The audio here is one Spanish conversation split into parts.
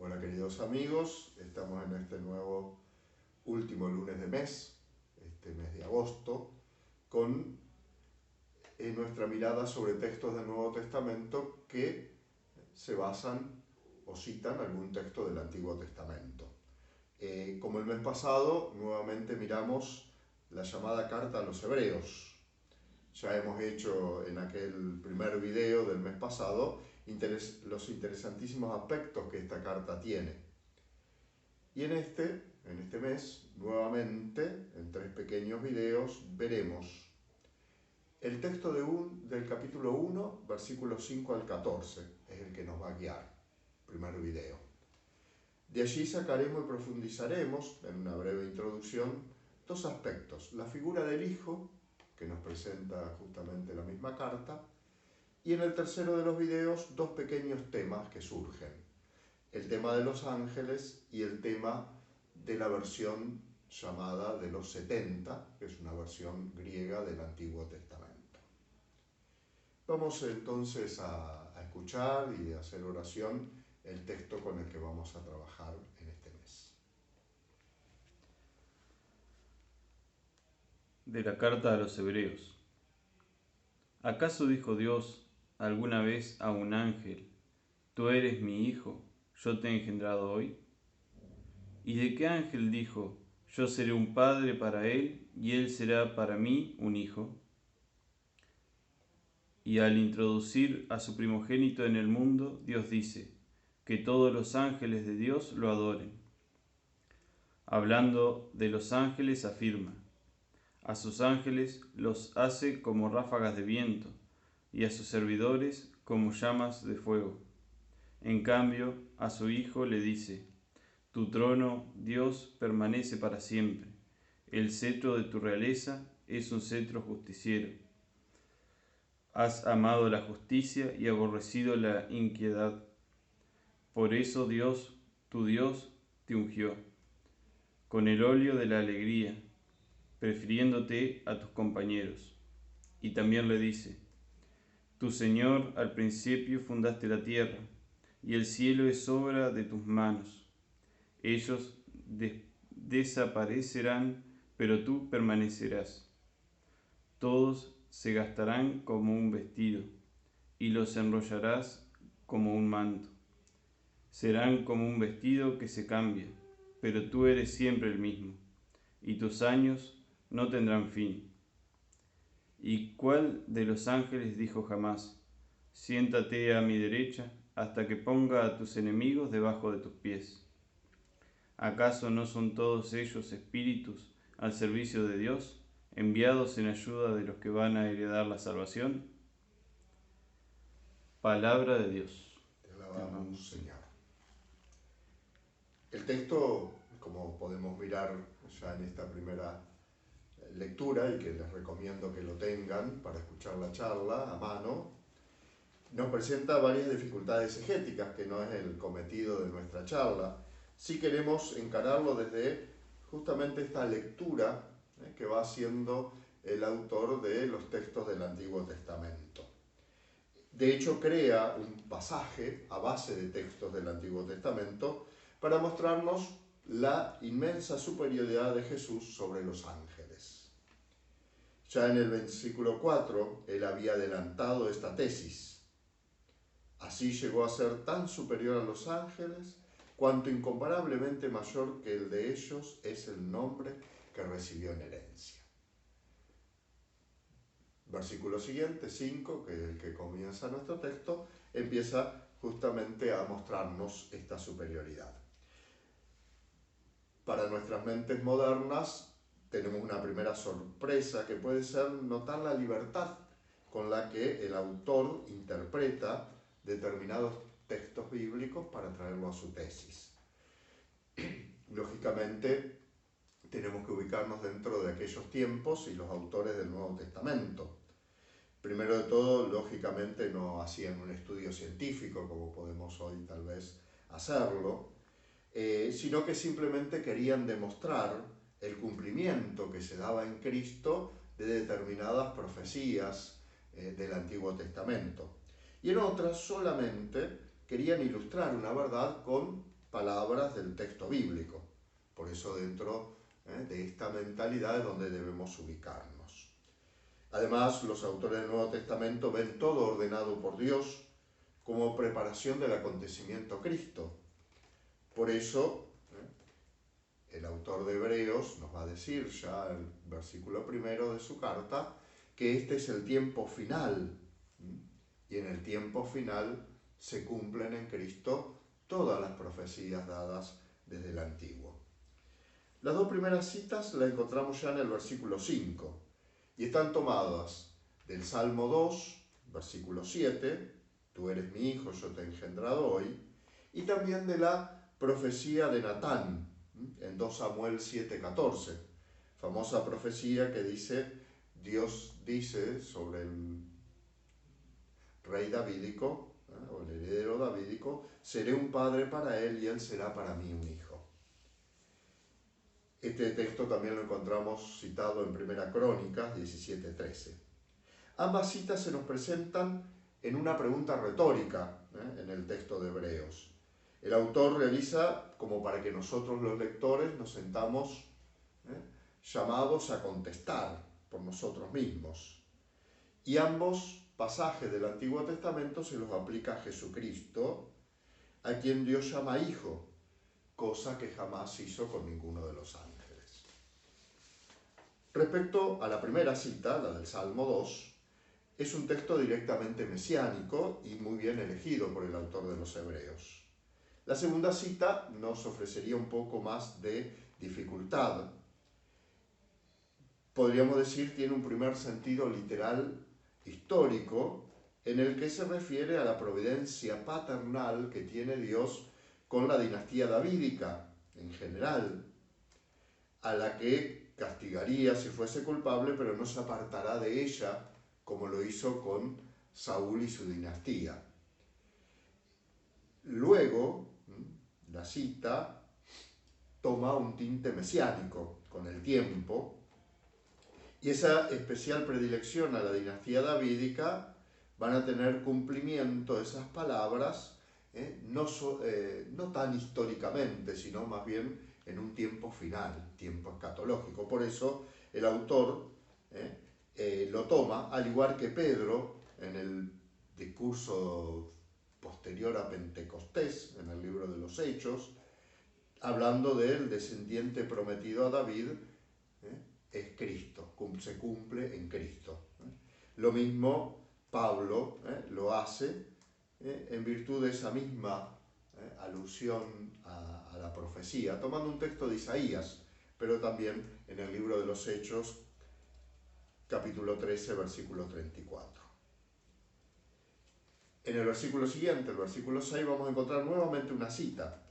Hola queridos amigos, estamos en este nuevo último lunes de mes, este mes de agosto, con nuestra mirada sobre textos del Nuevo Testamento que se basan o citan algún texto del Antiguo Testamento. Como el mes pasado, nuevamente miramos la llamada carta a los Hebreos. Ya hemos hecho en aquel primer video del mes pasado los interesantísimos aspectos que esta carta tiene. Y en este mes, nuevamente, en 3 pequeños videos, veremos el texto del capítulo 1, versículos 5 al 14, es el que nos va a guiar, primer video. De allí sacaremos y profundizaremos, en una breve introducción, 2 aspectos: la figura del Hijo, que nos presenta justamente la misma carta, y en el tercero de los videos 2 pequeños temas que surgen: el tema de los ángeles y el tema de la versión llamada de los 70, que es una versión griega del Antiguo Testamento. Vamos entonces a escuchar y a hacer oración el texto con el que vamos a trabajar en este mes. De la carta a los Hebreos. ¿Acaso dijo Dios alguna vez a un ángel: tú eres mi hijo, yo te he engendrado hoy? ¿Y de qué ángel dijo: yo seré un padre para él y él será para mí un hijo? Y al introducir a su primogénito en el mundo, Dios dice: que todos los ángeles de Dios lo adoren. Hablando de los ángeles afirma: a sus ángeles los hace como ráfagas de viento, y a sus servidores como llamas de fuego. En cambio, a su Hijo le dice: tu trono, Dios, permanece para siempre. El cetro de tu realeza es un cetro justiciero. Has amado la justicia y aborrecido la iniquidad. Por eso Dios, tu Dios, te ungió con el óleo de la alegría, prefiriéndote a tus compañeros. Y también le dice: tu Señor, al principio fundaste la tierra, y el cielo es obra de tus manos. Ellos desaparecerán, pero tú permanecerás. Todos se gastarán como un vestido, y los enrollarás como un manto. Serán como un vestido que se cambia, pero tú eres siempre el mismo, y tus años no tendrán fin. ¿Y cuál de los ángeles dijo jamás: siéntate a mi derecha hasta que ponga a tus enemigos debajo de tus pies? ¿Acaso no son todos ellos espíritus al servicio de Dios, enviados en ayuda de los que van a heredar la salvación? Palabra de Dios. Te alabamos, Señor. El texto, como podemos mirar ya en esta primera lectura, y que les recomiendo que lo tengan para escuchar la charla a mano, nos presenta varias dificultades exegéticas, que no es el cometido de nuestra charla. Sí queremos encararlo desde justamente esta lectura que va haciendo el autor de los textos del Antiguo Testamento. De hecho, crea un pasaje a base de textos del Antiguo Testamento para mostrarnos la inmensa superioridad de Jesús sobre los ángeles. Ya en el versículo 4, él había adelantado esta tesis. Así llegó a ser tan superior a los ángeles, cuanto incomparablemente mayor que el de ellos es el nombre que recibió en herencia. Versículo siguiente, 5, que es el que comienza nuestro texto, empieza justamente a mostrarnos esta superioridad. Para nuestras mentes modernas tenemos una primera sorpresa, que puede ser notar la libertad con la que el autor interpreta determinados textos bíblicos para traerlo a su tesis. Lógicamente, tenemos que ubicarnos dentro de aquellos tiempos y los autores del Nuevo Testamento. Primero de todo, lógicamente no hacían un estudio científico como podemos hoy tal vez hacerlo, sino que simplemente querían demostrar el cumplimiento que se daba en Cristo de determinadas profecías del Antiguo Testamento. Y en otras solamente querían ilustrar una verdad con palabras del texto bíblico. Por eso dentro de esta mentalidad es donde debemos ubicarnos. Además, los autores del Nuevo Testamento ven todo ordenado por Dios como preparación del acontecimiento Cristo. Por eso, el autor de Hebreos nos va a decir ya en el versículo 1 de su carta que este es el tiempo final. Y en el tiempo final se cumplen en Cristo todas las profecías dadas desde el Antiguo. Las dos primeras citas las encontramos ya en el versículo 5 y están tomadas del Salmo 2, versículo 7, tú eres mi hijo, yo te he engendrado hoy, y también de la profecía de Natán, en 2 Samuel 7:14, famosa profecía que dice, Dios dice sobre el rey davídico, o el heredero davídico, seré un padre para él y él será para mí un hijo. Este texto también lo encontramos citado en 1 Crónicas 17:13. Ambas citas se nos presentan en una pregunta retórica en el texto de Hebreos. El autor realiza como para que nosotros los lectores nos sentamos llamados a contestar por nosotros mismos. Y ambos pasajes del Antiguo Testamento se los aplica a Jesucristo, a quien Dios llama hijo, cosa que jamás hizo con ninguno de los ángeles. Respecto a la primera cita, la del Salmo 2, es un texto directamente mesiánico y muy bien elegido por el autor de los Hebreos. La segunda cita nos ofrecería un poco más de dificultad. Podríamos decir, tiene un primer sentido literal histórico en el que se refiere a la providencia paternal que tiene Dios con la dinastía davídica en general, a la que castigaría si fuese culpable, pero no se apartará de ella como lo hizo con Saúl y su dinastía. Luego, la cita toma un tinte mesiánico con el tiempo, y esa especial predilección a la dinastía davídica van a tener cumplimiento esas palabras, no tan históricamente, sino más bien en un tiempo final, tiempo escatológico. Por eso el autor lo toma, al igual que Pedro, en el discurso posterior a Pentecostés, en el libro de los Hechos, hablando del descendiente prometido a David, es Cristo, se cumple en Cristo. Lo mismo Pablo lo hace en virtud de esa misma alusión a la profecía, tomando un texto de Isaías, pero también en el libro de los Hechos, capítulo 13, versículo 34. En el versículo siguiente, el versículo 6, vamos a encontrar nuevamente una cita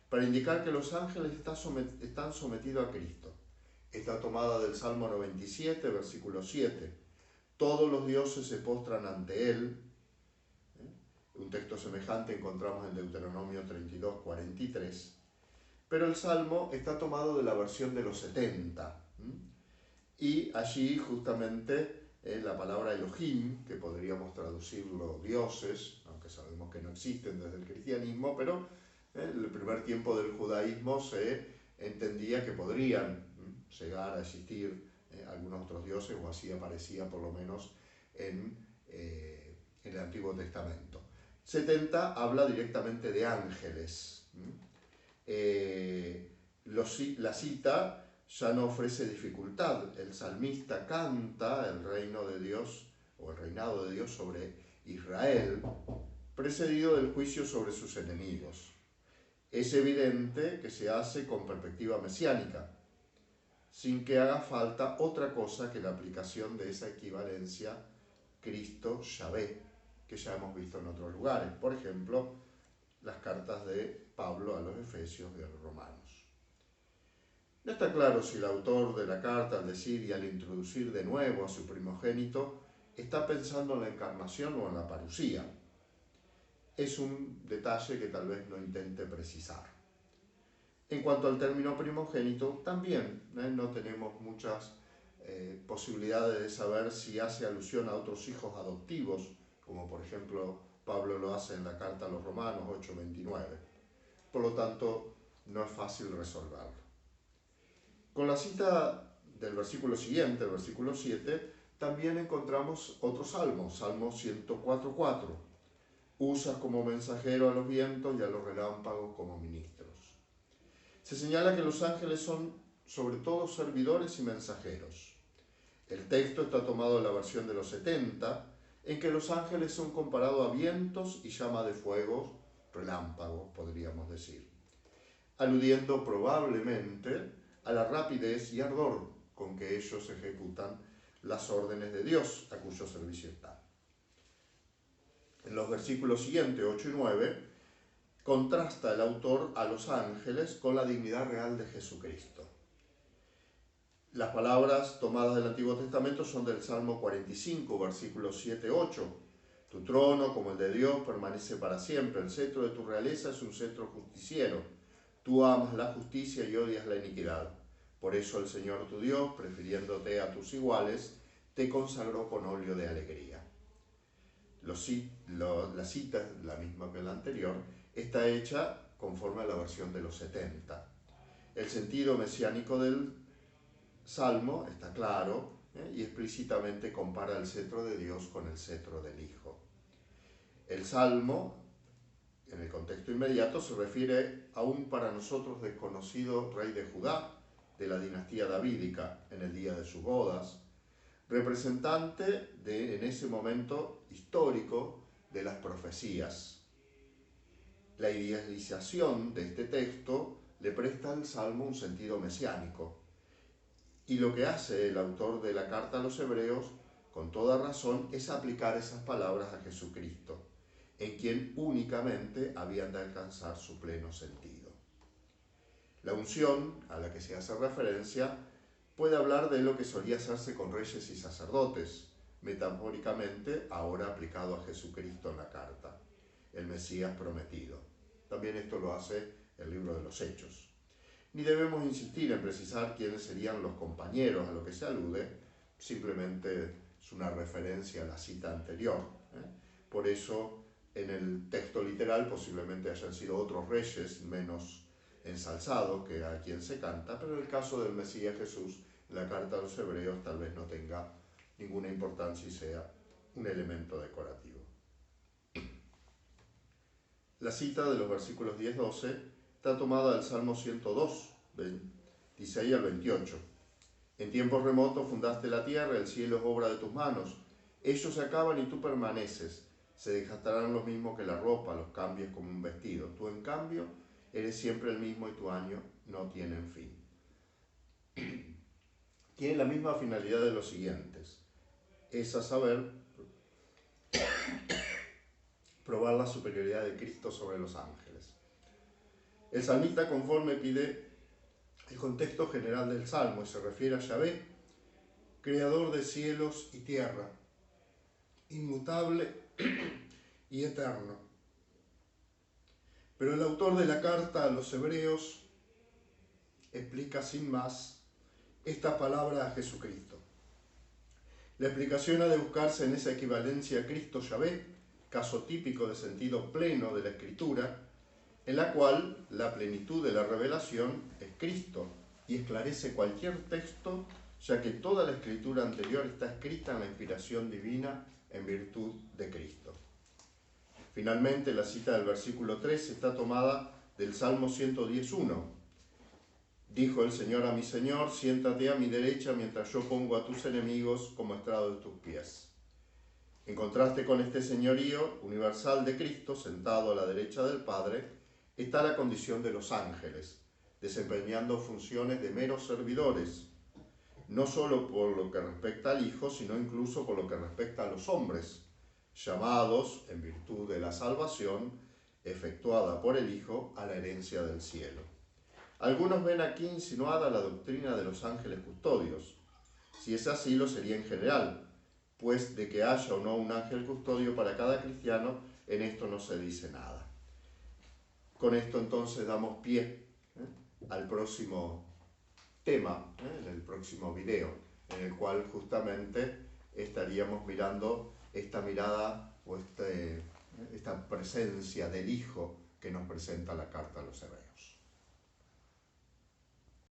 para indicar que los ángeles están sometidos a Cristo. Está tomada del Salmo 97, versículo 7. Todos los dioses se postran ante él. Un texto semejante encontramos en Deuteronomio 32, 43. Pero el Salmo está tomado de la versión de los 70. Y allí justamente la palabra Elohim, que podríamos traducirlo dioses, aunque sabemos que no existen desde el cristianismo, pero en el primer tiempo del judaísmo se entendía que podrían llegar a existir algunos otros dioses, o así aparecía por lo menos en el Antiguo Testamento. 70 habla directamente de ángeles. La cita ya no ofrece dificultad. El salmista canta el reino de Dios, o el reinado de Dios sobre Israel, precedido del juicio sobre sus enemigos. Es evidente que se hace con perspectiva mesiánica, sin que haga falta otra cosa que la aplicación de esa equivalencia Cristo-Yahvé, que ya hemos visto en otros lugares. Por ejemplo, las cartas de Pablo a los Efesios y a los Romanos. No está claro si el autor de la carta, al decir y al introducir de nuevo a su primogénito, está pensando en la encarnación o en la parusía. Es un detalle que tal vez no intente precisar. En cuanto al término primogénito, también no tenemos muchas posibilidades de saber si hace alusión a otros hijos adoptivos, como por ejemplo Pablo lo hace en la carta a los Romanos 8:29. por lo tanto no es fácil resolverlo. Con la cita del versículo siguiente, el versículo 7, también encontramos otro salmo, Salmo 104:4. Usas como mensajero a los vientos y a los relámpagos como ministros. Se señala que los ángeles son sobre todo servidores y mensajeros. El texto está tomado de la versión de los 70, en que los ángeles son comparados a vientos y llama de fuego, relámpagos, podríamos decir, aludiendo probablemente a la rapidez y ardor con que ellos ejecutan las órdenes de Dios a cuyo servicio están. En los versículos siguientes, 8 y 9, contrasta el autor a los ángeles con la dignidad real de Jesucristo. Las palabras tomadas del Antiguo Testamento son del Salmo 45, versículos 7-8. Tu trono, como el de Dios, permanece para siempre. El cetro de tu realeza es un cetro justiciero. Tú amas la justicia y odias la iniquidad. Por eso el Señor tu Dios, prefiriéndote a tus iguales, te consagró con óleo de alegría. La cita, la misma que la anterior, está hecha conforme a la versión de los 70. El sentido mesiánico del Salmo está claro y explícitamente compara el cetro de Dios con el cetro del Hijo. El Salmo, en el contexto inmediato, se refiere a un para nosotros desconocido rey de Judá, de la dinastía davídica, en el día de sus bodas, representante en ese momento histórico de las profecías. La idealización de este texto le presta al Salmo un sentido mesiánico. Y lo que hace el autor de la carta a los Hebreos, con toda razón, es aplicar esas palabras a Jesucristo, en quien únicamente habían de alcanzar su pleno sentido. La unción, a la que se hace referencia, puede hablar de lo que solía hacerse con reyes y sacerdotes, metafóricamente ahora aplicado a Jesucristo en la carta, el Mesías prometido. También esto lo hace el libro de los Hechos. Ni debemos insistir en precisar quiénes serían los compañeros a lo que se alude, simplemente es una referencia a la cita anterior. Por eso, en el texto literal posiblemente hayan sido otros reyes menos ensalzados que a quien se canta, pero en el caso del Mesías Jesús, la carta a los Hebreos tal vez no tenga ninguna importancia y sea un elemento decorativo. La cita de los versículos 10-12 está tomada del Salmo 102, 26 al 28. En tiempos remotos fundaste la tierra, el cielo es obra de tus manos. Ellos se acaban y tú permaneces. Se desgastarán lo mismo que la ropa, los cambies como un vestido. Tú, en cambio, eres siempre el mismo y tu año no tienen fin. Tiene la misma finalidad de los siguientes. Es a saber, probar la superioridad de Cristo sobre los ángeles. El salmista conforme pide el contexto general del Salmo y se refiere a Yahvé, creador de cielos y tierra, inmutable y eterno. Pero el autor de la carta a los Hebreos explica sin más esta palabra a Jesucristo. La explicación ha de buscarse en esa equivalencia a Cristo-Yahvé, caso típico de sentido pleno de la Escritura, en la cual la plenitud de la revelación es Cristo y esclarece cualquier texto, ya que toda la escritura anterior está escrita en la inspiración divina en virtud de Cristo. Finalmente, la cita del versículo 3 está tomada del Salmo 110:1. Dijo el Señor a mi Señor, siéntate a mi derecha mientras yo pongo a tus enemigos como estrado de tus pies. En contraste con este señorío universal de Cristo, sentado a la derecha del Padre, está la condición de los ángeles, desempeñando funciones de meros servidores, no solo por lo que respecta al Hijo, sino incluso por lo que respecta a los hombres, llamados, en virtud de la salvación efectuada por el Hijo, a la herencia del cielo. Algunos ven aquí insinuada la doctrina de los ángeles custodios. Si es así, lo sería en general, pues de que haya o no un ángel custodio para cada cristiano, en esto no se dice nada. Con esto entonces damos pie al próximo tema, en el próximo video, en el cual justamente estaríamos mirando esta mirada o esta presencia del Hijo que nos presenta la carta a los Hebreos.